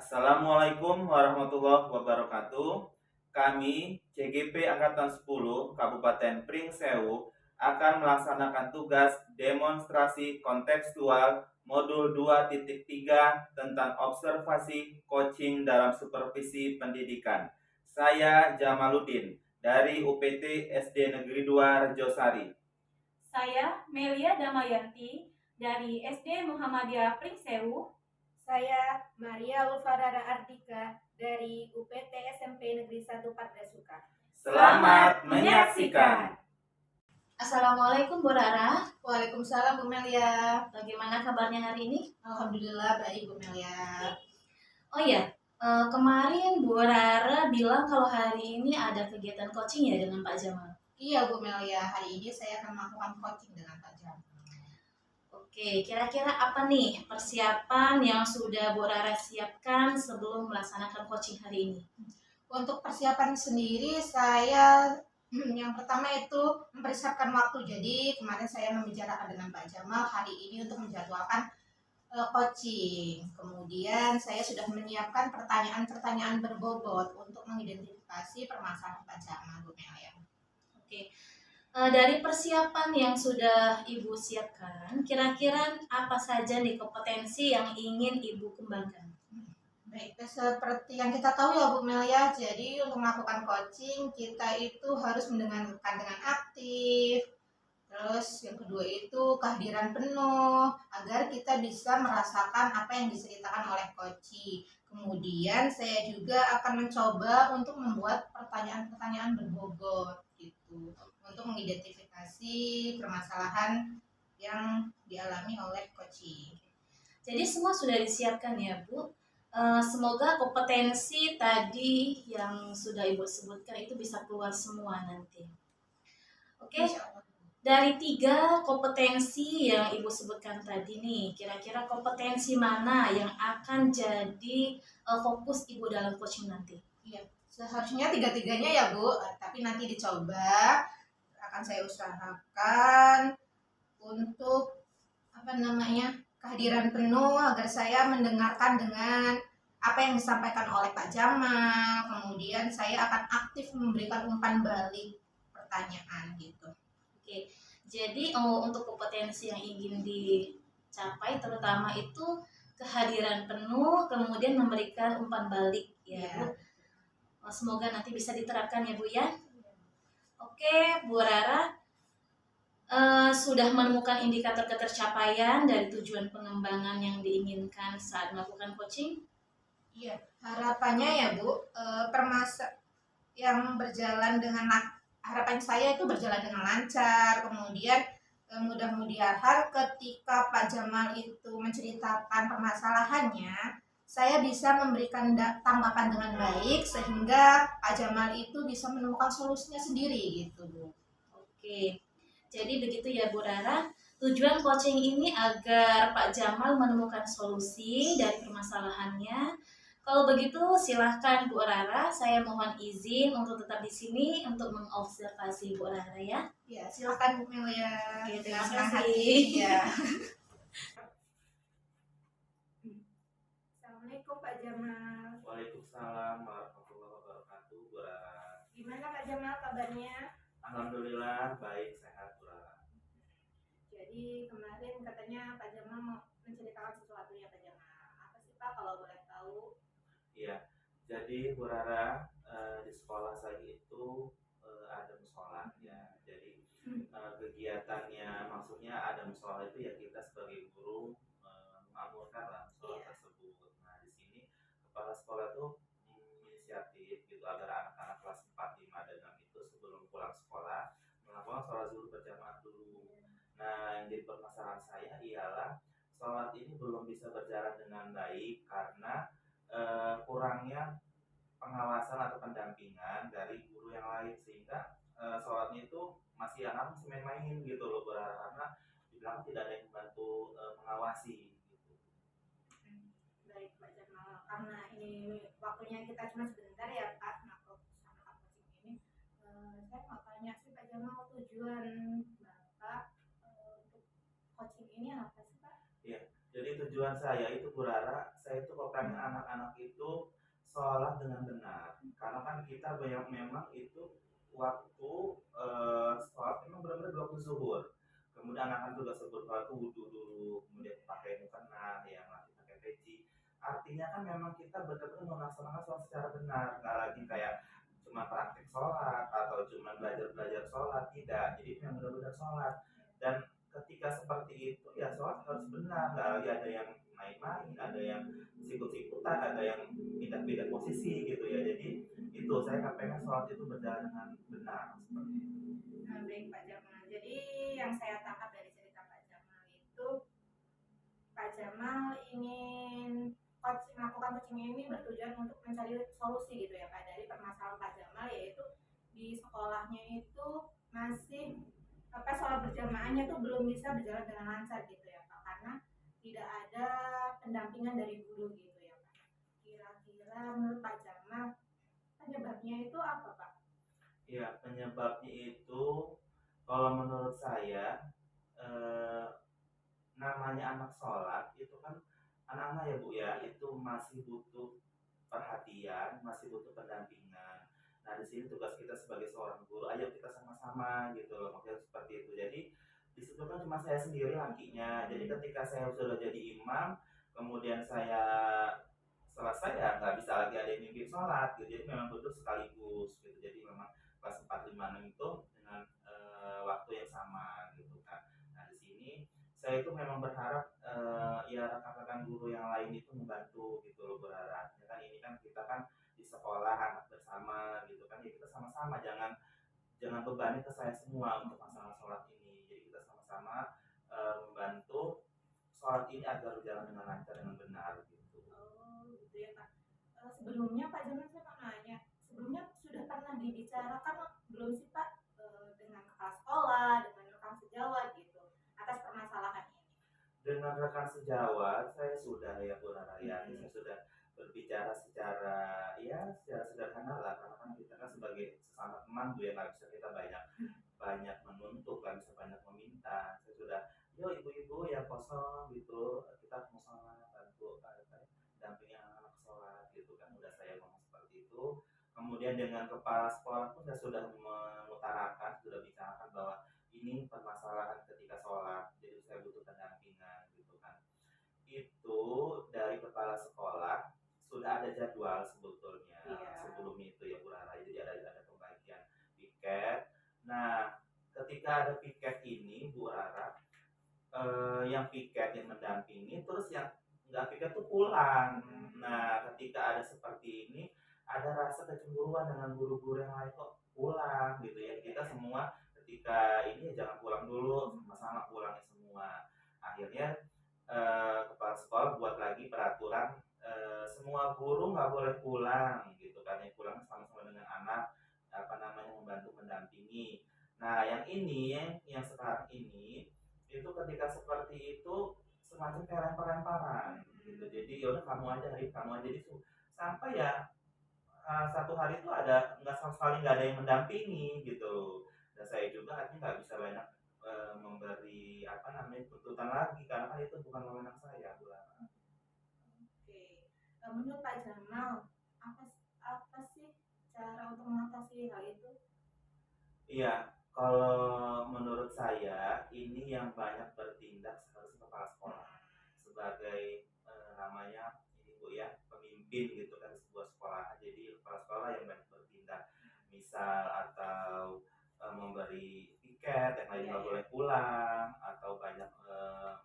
Assalamualaikum warahmatullahi wabarakatuh. Kami CGP Angkatan 10 Kabupaten Pringsewu akan melaksanakan tugas demonstrasi kontekstual modul 2.3 tentang observasi coaching dalam supervisi pendidikan. Saya Jamaluddin dari UPT SD Negeri 2 Rejosari. Saya Melia Damayanti dari SD Muhammadiyah Pringsewu. Saya Maria Ulfarara Ardika dari UPT SMP Negeri 1 Pardasuka. Selamat menyaksikan. Assalamualaikum Bu Rara. Waalaikumsalam Bu Melia. Bagaimana kabarnya hari ini? Alhamdulillah baik Bu Melia. Oh iya, kemarin Bu Rara bilang kalau hari ini ada kegiatan coaching ya dengan Pak Jamal. Iya Bu Melia, hari ini saya akan melakukan coaching dengan Pak Jamal. Oke, kira-kira apa nih persiapan yang sudah Bu Rara siapkan sebelum melaksanakan coaching hari ini? Untuk persiapan sendiri saya yang pertama itu mempersiapkan waktu. Jadi kemarin saya membicarakan dengan Pak Jamal hari ini untuk menjadwalkan coaching. Kemudian saya sudah menyiapkan pertanyaan-pertanyaan berbobot untuk mengidentifikasi permasalahan Pak Jamal Bu Melia. Oke. Dari persiapan yang sudah Ibu siapkan, kira-kira apa saja nih kompetensi yang ingin Ibu kembangkan? Baik, seperti yang kita tahu ya Bu Melia, jadi untuk melakukan coaching kita itu harus mendengarkan dengan aktif. Terus yang kedua itu kehadiran penuh agar kita bisa merasakan apa yang diceritakan oleh coach. Kemudian saya juga akan mencoba untuk membuat pertanyaan-pertanyaan berbobot gitu untuk mengidentifikasi permasalahan yang dialami oleh coach. Jadi semua sudah disiapkan ya Bu. Semoga kompetensi tadi yang sudah Ibu sebutkan itu bisa keluar semua nanti. Oke. Dari 3 kompetensi yang Ibu sebutkan tadi nih, kira-kira kompetensi mana yang akan jadi fokus Ibu dalam coaching nanti? Iya, seharusnya 3-3-nya ya Bu, tapi nanti dicoba. Akan saya usahakan untuk kehadiran penuh agar saya mendengarkan dengan apa yang disampaikan oleh Pak Jamal. Kemudian saya akan aktif memberikan umpan balik pertanyaan gitu. Oke, jadi untuk kompetensi yang ingin dicapai terutama itu kehadiran penuh, kemudian memberikan umpan balik ya Bu. Semoga nanti bisa diterapkan ya Bu ya. Oke, Bu Rara, sudah menemukan indikator ketercapaian dari tujuan pengembangan yang diinginkan saat melakukan coaching? Iya, harapannya ya Bu, yang berjalan dengan harapan saya itu berjalan dengan lancar. Kemudian mudah-mudahan ketika Pak Jamal itu menceritakan permasalahannya, saya bisa memberikan tanggapan dengan baik sehingga Pak Jamal itu bisa menemukan solusinya sendiri gitu Bu. Oke, jadi begitu ya Bu Rara. Tujuan coaching ini agar Pak Jamal menemukan solusi dari permasalahannya. Kalau begitu silahkan Bu Rara, saya mohon izin untuk tetap di sini untuk mengobservasi Bu Rara ya. Ya, silahkan Bu Melia. Oke, terima kasih. Ya. Assalamualaikum Pak Jamal. Waalaikumsalam warahmatullahi wabarakatuh, Bu Rara. Gimana Pak Jamal kabarnya? Alhamdulillah baik, sehat Bu Rara. Jadi kemarin katanya Pak Jamal mau menceritakan sesuatu ya Pak Jamal. Apa sih Pak kalau boleh tahu? Iya, jadi Bu Rara, di sekolah saya itu ada musola ya. Jadi kegiatannya maksudnya ada musola itu ya kita sebagai guru mengamalkan lah musola tersebut. Nah di sini kepala sekolah tuh inisiatif gitu agar anak-anak kelas 4, 5 dan 6 itu sebelum pulang sekolah melakukan sholat zuhur berjamaah dulu. Nah yang jadi permasalahan saya ialah sholat ini belum bisa berjalan dengan baik karena kurangnya pengawasan atau pendampingan dari guru yang lain sehingga sholatnya itu masih anak masih main-main gitu loh karena dibilang tidak ada yang membantu mengawasi gitu. Baik Pak Jamal, karena ini waktunya kita cuma sebentar ya Pak sama coaching ini, saya mau tanya sih Pak Jamal tujuan Bapak untuk coaching ini apa sih Pak? Iya, jadi tujuan saya itu Bu Rara saya itu kalau pengen anak-anak itu sholat dengan benar, karena kan kita banyak memang itu waktu sholat memang benar-benar di waktu zuhur. Kemudian anak-anak juga sebut sholat itu wudhu dulu, kemudian pakai mukena, yang nanti pakai peci. Artinya kan memang kita benar-benar melaksanakan sholat secara benar, nggak lagi kayak cuma praktik sholat atau cuma belajar-belajar sholat, tidak. Jadi memang benar-benar sholat. Dan ketika seperti itu ya sholat harus benar, nggak lagi ada yang main-main, ada yang sikut-sikutan, ada yang pindah-pindah posisi gitu ya. Jadi itu saya kan pengen sholat itu berjalan dengan benar seperti itu. Nah, baik Pak Jamal. Jadi yang saya tangkap dari cerita Pak Jamal itu, Pak Jamal ingin melakukan coaching ini bertujuan untuk mencari solusi gitu ya Pak dari permasalahan Pak Jamal, yaitu di sekolahnya itu masih sholat berjamaahnya tuh belum bisa berjalan dengan lancar gitu ya Pak, karena tidak ada pendampingan dari guru gitu ya Pak. Kira-kira menurut Pak Jamal penyebabnya itu apa Pak? Ya, penyebabnya itu kalau menurut saya eh, namanya anak sholat itu kan anak-anak ya Bu ya, itu masih butuh perhatian, masih butuh pendampingan. Nah di sini tugas kita sebagai seorang guru, ayo kita sama-sama gitu loh, maksudnya seperti itu. Jadi di situ kan cuma saya sendiri lakinya. Jadi ketika saya sudah jadi imam, kemudian saya selesai ya nggak bisa lagi ada yang mimpin sholat gitu. Jadi memang butuh sekaligus gitu. Jadi memang kelas 4, 5, 6 itu dengan waktu yang sama gitu kan. Nah di sini saya itu memang berharap ya rekan-rekan guru yang lain itu membantu gitu loh, berharap ya kan ini kan kita kan di sekolah anak bersama gitu kan, ya kita sama-sama jangan jangan bebani ke saya semua untuk masalah sholat ini. Jadi kita sama-sama membantu sholat ini agar berjalan dengan lancar dengan benar gitu. Oh gitu ya Pak. Sebelumnya Pak Jamal saya mau nanya, sebelumnya sudah pernah dibicarakan belum sih Pak dengan kepala sekolah, dengan rekan sejawat gitu atas permasalahan ini? Dengan rekan sejawat saya sudah ya Bu Raya, saya sudah berbicara secara ya secara sederhana lah, karena kan kita kan sebagai sesama teman Bu ya nggak bisa kita banyak banyak menuntut, nggak bisa banyak meminta. Saya sudah, yo ibu-ibu yang kosong gitu, kita mau sholat bantu dampingi anak-anak sholat gitu kan, udah saya ngomong seperti itu. Kemudian dengan kepala sekolah pun saya sudah mengutarakan, sudah bicarakan bahwa ini permasalahan ketika sholat, jadi saya butuh pendampingan gitu kan. Itu dari kepala sekolah sudah ada jadwal sebetulnya sebelum itu ya Bu Rara, jadi ada pembagian piket. Nah ketika ada piket ini Bu Rara, yang piket yang mendampingi, terus yang nggak piket tuh pulang. Nah ketika ada seperti ini ada rasa kecemburuan dengan guru-guru yang lain, kok pulang gitu ya, kita semua ketika ini ya jangan pulang dulu, sama-sama pulangnya semua. Akhirnya kepala sekolah buat lagi peraturan, semua guru nggak boleh pulang gitu kan, yang pulang sama-sama dengan anak apa namanya membantu mendampingi. Nah yang ini yang sekarang ini itu ketika seperti itu semacam kayak lempar-lemparan gitu. Jadi yaudah kamu aja hari kamu aja, jadi sampai ya satu hari itu ada nggak sama sekali nggak ada yang mendampingi gitu. Dan saya juga artinya nggak bisa banyak memberi apa namanya tuntutan lagi, karena kan itu bukan wewenang saya Bu Lana. Oke. Menurut Pak Jamal, apa sih cara untuk mengatasi hal itu? Iya, kalau menurut saya ini yang banyak bertindak seharusnya kepala sekolah sebagai namanya ini Bu ya, pemimpin gitu kan sebuah sekolah. Jadi kepala sekolah yang banyak bertindak, misal atau memberi tiket yang lain nggak boleh pulang, atau banyak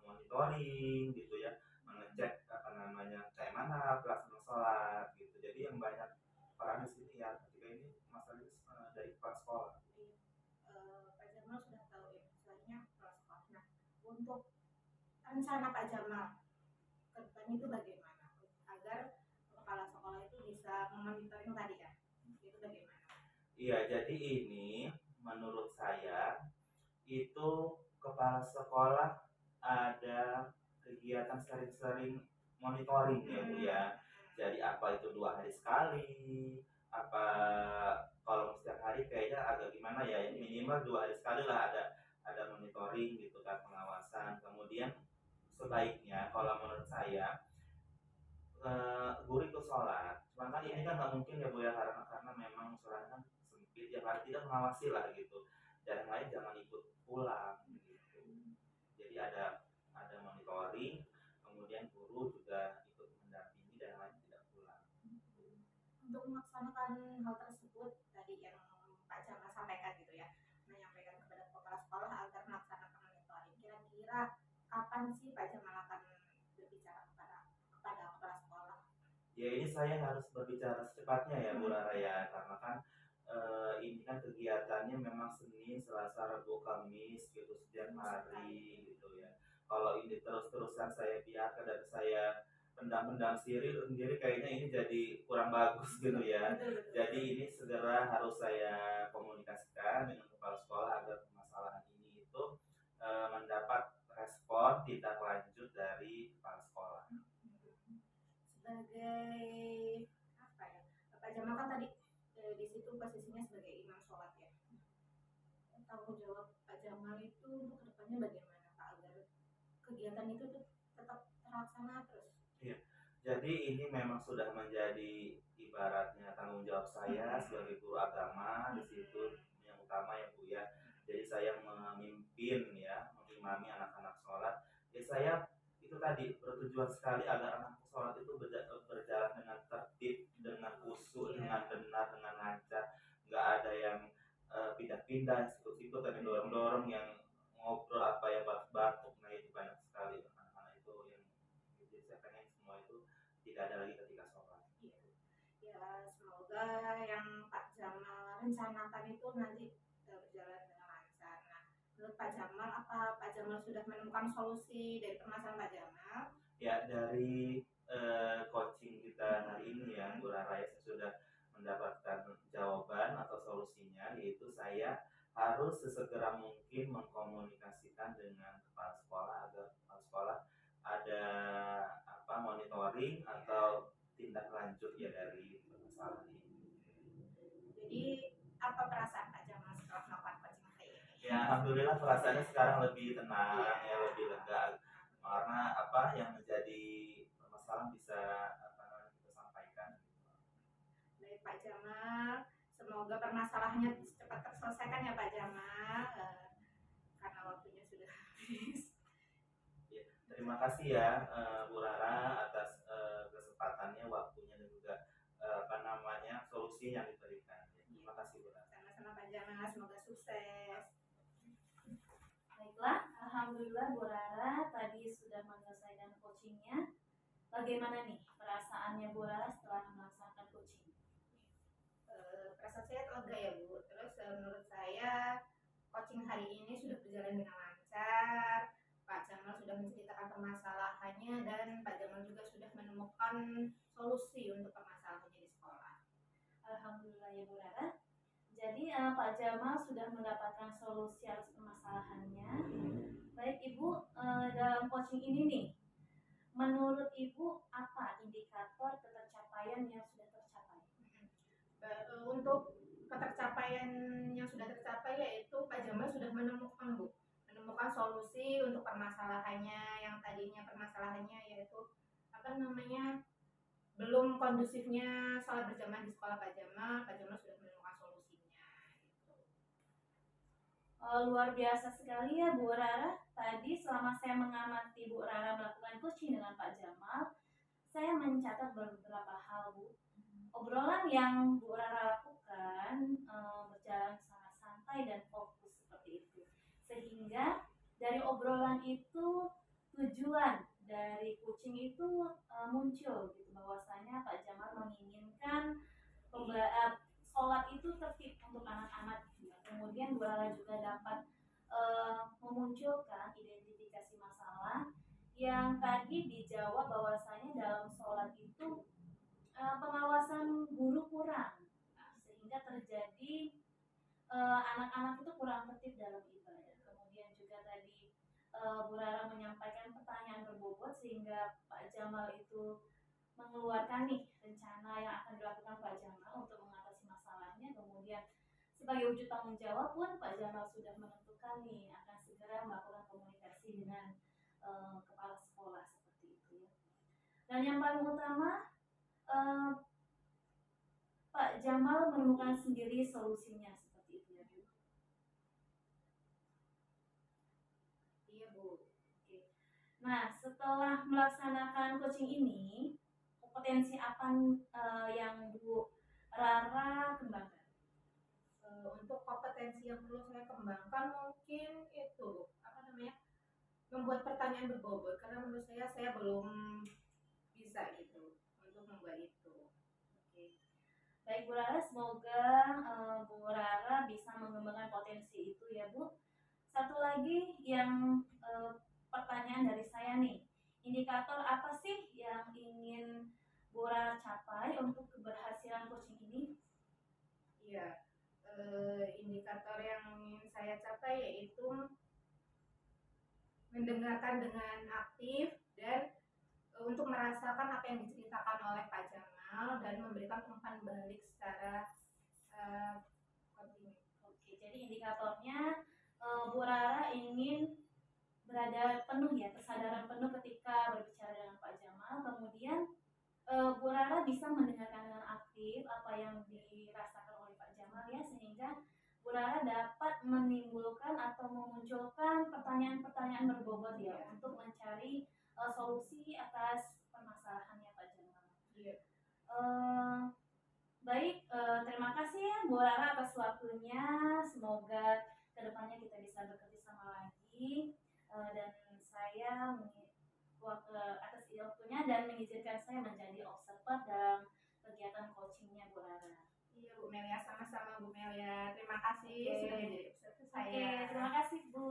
monitoring gitu ya, mengecek apa namanya kayak mana pelaksanaan sholat gitu. Jadi yang banyak peran di sini ya ketika ini masalah dari kepala sekolah. Pak Jamal sudah tahu ya, misalnya kepala sekolah. Nah, untuk rencana Pak Jamal ke depan itu bagaimana agar kepala sekolah itu bisa memonitoring tadi ya? Itu bagaimana? Iya, jadi ini menurut saya itu kepala sekolah ada kegiatan sering-sering monitoring ya Bu ya. Jadi apa itu 2 hari sekali, apa kalau setiap hari kayaknya agak gimana ya, yang minimal 2 hari sekali lah ada monitoring gitu kan, pengawasan. Kemudian sebaiknya kalau menurut saya guru ikut sholat. Cuman kan ini kan nggak mungkin ya Bu ya, karena memang sholat kan sempit ya, paling tidak mengawasi lah gitu. Dan yang lain jangan ikut pulang gitu. Jadi ada monitoring, kemudian guru juga ikut mendampingi dan yang lain tidak pulang. Untuk melaksanakan hal tersebut tadi yang Pak Jamal sampaikan gitu ya, menyampaikan kepada kepala sekolah agar melaksanakan monitoring. Kira-kira kapan sih Pak Jamal akan berbicara kepada kepala sekolah? Ya ini saya harus berbicara secepatnya ya Bu Rara ya, karena kan ini kan kegiatannya memang Senin, Selasa, Rabu, Kamis gitu setiap hari gitu ya. Kalau ini terus-terusan saya biarkan dan saya pendam-pendam sendiri kayaknya ini jadi kurang bagus gitu ya. Jadi ini segera harus saya komunikasikan dengan kepala sekolah agar permasalahan ini itu mendapat respon tindak lanjut dari kepala sekolah. Sebagai apa ya, Pak Jamal kan tadi di situ posisinya sebagai imam sholat ya. Tanggung jawab Pak Jamal itu untuk kedepannya bagaimana Pak agar kegiatan itu tuh tetap terlaksana terus? Iya. Jadi ini memang sudah menjadi ibaratnya tanggung jawab saya sebagai guru agama di situ yang utama ya Bu ya. Jadi saya memimpin ya, mengimami anak-anak sholat. Ya saya itu tadi bertujuan sekali agar anak sholat itu berjalan dengan tertib, dengan khusyuk, dengan benar, dengan lancar. Nggak ada yang pindah-pindah, sikut-sikut, dan dorong-dorong yang ngobrol apa yang batuk-batuk. Nah itu banyak sekali anak-anak itu yang jadi saya pengen semua itu tidak ada lagi ketika sholat. Ya semoga yang Pak Jamal rencanakan itu nanti berjalan dengan lancar. Nah, menurut Pak Jamal, apa Pak Jamal sudah menemukan solusi dari permasalahan Pak Jamal? Ya dari coaching kita hari ini ya Bu Rara, saya sudah mendapatkan jawaban atau solusinya, yaitu saya harus sesegera mungkin mengkomunikasikan dengan kepala sekolah agar kepala sekolah ada monitoring atau tindak lanjut ya dari permasalahan ini. Jadi apa perasaan Pak Jamal setelah melakukan coaching hari ini? Ya alhamdulillah perasaannya sekarang lebih tenang ya, lebih lega karena yang menjadi permasalahan bisa kita sampaikan. Baik Pak Jamal, semoga permasalahannya cepat terselesaikan ya Pak Jamal, karena waktunya sudah habis. Ya, terima kasih ya Bu Rara atas kesempatannya, waktunya dan juga solusi yang diberikan. Ya, terima kasih Bu Rara. Sama-sama Pak Jamal, semoga sukses. Baiklah, alhamdulillah Bu Rara tadi sudah menyelesaikan coachingnya. Bagaimana nih perasaannya Bu Rara setelah melaksanakan coaching? Perasaan saya lega ya Bu. Terus menurut saya coaching hari ini sudah berjalan dengan lancar. Pak Jamal sudah menceritakan permasalahannya dan Pak Jamal juga sudah menemukan solusi untuk permasalahannya di sekolah. Alhamdulillah ya Bu Rara. Jadi Pak Jamal sudah mendapatkan solusi atas permasalahannya. Baik Ibu, dalam coaching ini nih, menurut Ibu apa indikator ketercapaian yang sudah tercapai? Untuk ketercapaian yang sudah tercapai yaitu Pak Jamal sudah menemukan solusi untuk permasalahannya yang tadinya permasalahannya yaitu belum kondusifnya sholat berjamaah di sekolah Pak Jamal sudah menemukan solusinya. Gitu. Luar biasa sekali ya Bu Rara. Tadi selama saya mengamati Bu Rara melakukan coaching dengan Pak Jamal, saya mencatat beberapa hal Bu. Obrolan yang Bu Rara lakukan berjalan sangat santai dan fokus seperti itu. Sehingga dari obrolan itu tujuan dari coaching itu muncul gitu, bahwasanya Pak Jamal menginginkan sholat itu tertib untuk anak-anak. Kemudian Bu Rara juga dapat memunculkan identifikasi masalah yang tadi dijawab bahwasanya dalam sholat itu pengawasan guru kurang, sehingga terjadi anak-anak itu kurang tertib dalam ibadah. Kemudian juga tadi Bu Rara menyampaikan pertanyaan berbobot sehingga Pak Jamal itu mengeluarkan nih rencana yang akan dilakukan Pak Jamal untuk mengatasi masalahnya. Kemudian sebagai wujud tanggung jawab pun Pak Jamal sudah menentukan nih akan segera melakukan komunikasi dengan kepala sekolah seperti itu ya. Dan yang paling utama, eh, Pak Jamal menemukan sendiri solusinya seperti itu ya Bu. Iya Bu. Oke. Nah, setelah melaksanakan coaching ini, kompetensi apa yang Bu Rara kembangkan? Untuk kompetensi yang perlu saya kembangkan mungkin itu apa namanya, membuat pertanyaan berbobot, karena menurut saya belum bisa gitu untuk membuat itu. Oke. Baik Bu Rara, semoga Bu Rara bisa mengembangkan potensi itu ya Bu. Satu lagi yang pertanyaan dari saya nih, indikator apa sih yang ingin Bu Rara capai untuk keberhasilan coaching ini? Iya, indikator yang ingin saya capai yaitu mendengarkan dengan aktif dan untuk merasakan apa yang diceritakan oleh Pak Jamal dan memberikan umpan balik secara kontinu. Oke, jadi indikatornya Bu Rara ingin berada penuh ya, kesadaran penuh ketika berbicara dengan Pak Jamal. Kemudian Bu Rara bisa mendengarkan dengan aktif apa yang dirasakan oleh Pak Jamal ya, sehingga Bu Rara dapat menimbulkan atau memunculkan pertanyaan-pertanyaan berbobot ya, untuk mencari solusi atas permasalahannya Pak Jamal. Iya. Baik, terima kasih ya Bu Rara atas waktunya. Semoga kedepannya kita bisa bekerja sama lagi. Dan saya atas waktunya dan mengizinkan saya menjadi observer dalam kegiatan coachingnya Bu Rara. Iya Bu Melia, sama-sama Bu Melia. Terima kasih sudah menjadi observer saya. Oke, terima kasih Bu.